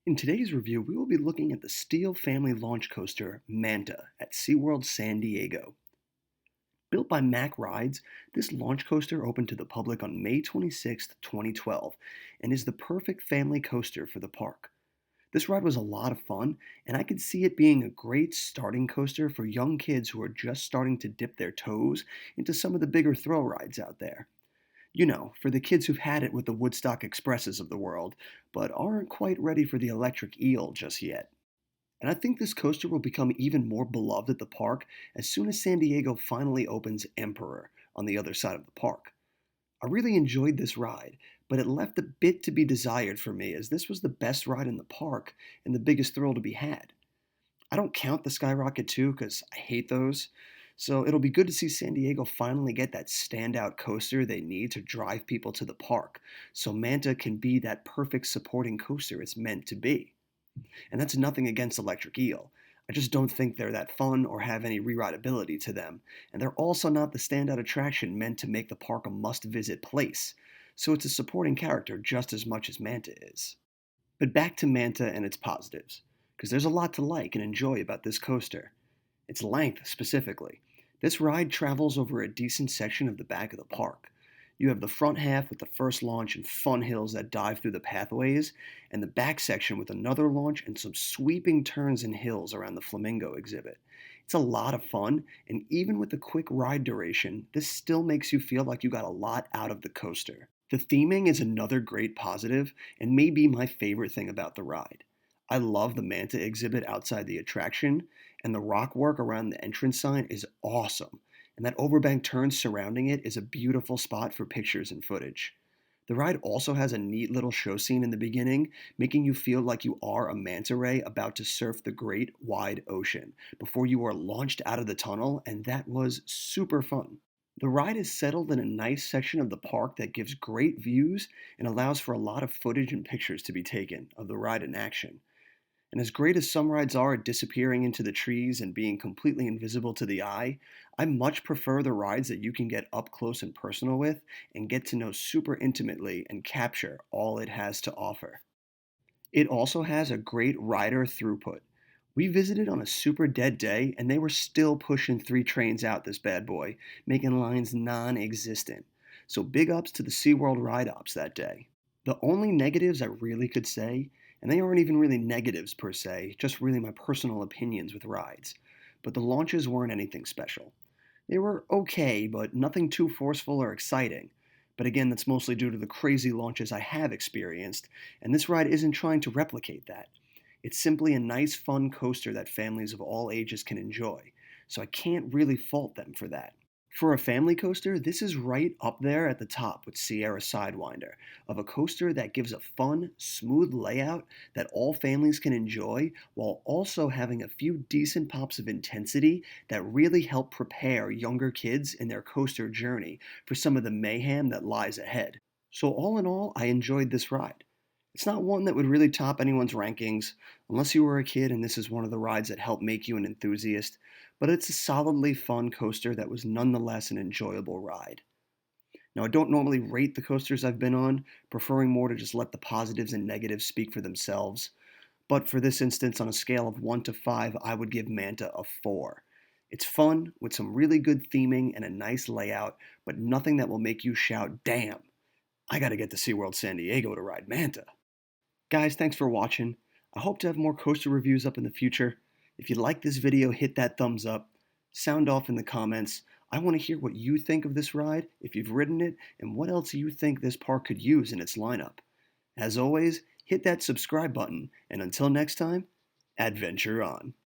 In today's review, we will be looking at the Steel Family launch coaster Manta at SeaWorld San Diego. Built by Mack Rides, this launch coaster opened to the public on May 26, 2012, and is the perfect family coaster for the park. This ride was a lot of fun, and I could see it being a great starting coaster for young kids who are just starting to dip their toes into some of the bigger thrill rides out there. You know, for the kids who've had it with the Woodstock Expresses of the world, but aren't quite ready for the electric eel just yet. And I think this coaster will become even more beloved at the park as soon as San Diego finally opens Emperor on the other side of the park. I really enjoyed this ride, but it left a bit to be desired for me as this was the best ride in the park and the biggest thrill to be had. I don't count the Skyrocket 2 because I hate those, so it'll be good to see San Diego finally get that standout coaster they need to drive people to the park, so Manta can be that perfect supporting coaster it's meant to be. And that's nothing against Electric Eel. I just don't think they're that fun or have any rewritability to them, and they're also not the standout attraction meant to make the park a must visit place, so it's a supporting character just as much as Manta is. But back to Manta and its positives, because there's a lot to like and enjoy about this coaster. Its length, specifically. This ride travels over a decent section of the back of the park. You have the front half with the first launch and fun hills that dive through the pathways, and the back section with another launch and some sweeping turns and hills around the Flamingo exhibit. It's a lot of fun, and even with the quick ride duration, this still makes you feel like you got a lot out of the coaster. The theming is another great positive, and may be my favorite thing about the ride. I love the Manta exhibit outside the attraction, and the rock work around the entrance sign is awesome, and that overbank turn surrounding it is a beautiful spot for pictures and footage. The ride also has a neat little show scene in the beginning, making you feel like you are a manta ray about to surf the great wide ocean before you are launched out of the tunnel, and that was super fun. The ride is settled in a nice section of the park that gives great views and allows for a lot of footage and pictures to be taken of the ride in action. And as great as some rides are at disappearing into the trees and being completely invisible to the eye, I much prefer the rides that you can get up close and personal with and get to know super intimately and capture all it has to offer. It also has a great rider throughput. We visited on a super dead day and they were still pushing 3 trains out this bad boy, making lines non existent. So big ups to the SeaWorld ride ops that day. The only negatives I really could say, and they aren't even really negatives per se, just really my personal opinions with rides, but the launches weren't anything special. They were okay, but nothing too forceful or exciting. But again, that's mostly due to the crazy launches I have experienced, and this ride isn't trying to replicate that. It's simply a nice, fun coaster that families of all ages can enjoy, so I can't really fault them for that. For a family coaster, this is right up there at the top with Sierra Sidewinder, of a coaster that gives a fun, smooth layout that all families can enjoy while also having a few decent pops of intensity that really help prepare younger kids in their coaster journey for some of the mayhem that lies ahead. So, all in all, I enjoyed this ride. It's not one that would really top anyone's rankings, unless you were a kid and this is one of the rides that help make you an enthusiast, but it's a solidly fun coaster that was nonetheless an enjoyable ride. Now, I don't normally rate the coasters I've been on, preferring more to just let the positives and negatives speak for themselves, but for this instance, on a scale of 1 to 5, I would give Manta a 4. It's fun, with some really good theming and a nice layout, but nothing that will make you shout, "Damn, I gotta get to SeaWorld San Diego to ride Manta." Guys, thanks for watching. I hope to have more coaster reviews up in the future. If you like this video, hit that thumbs up. Sound off in the comments. I want to hear what you think of this ride, if you've ridden it, and what else you think this park could use in its lineup. As always, hit that subscribe button, and until next time, adventure on.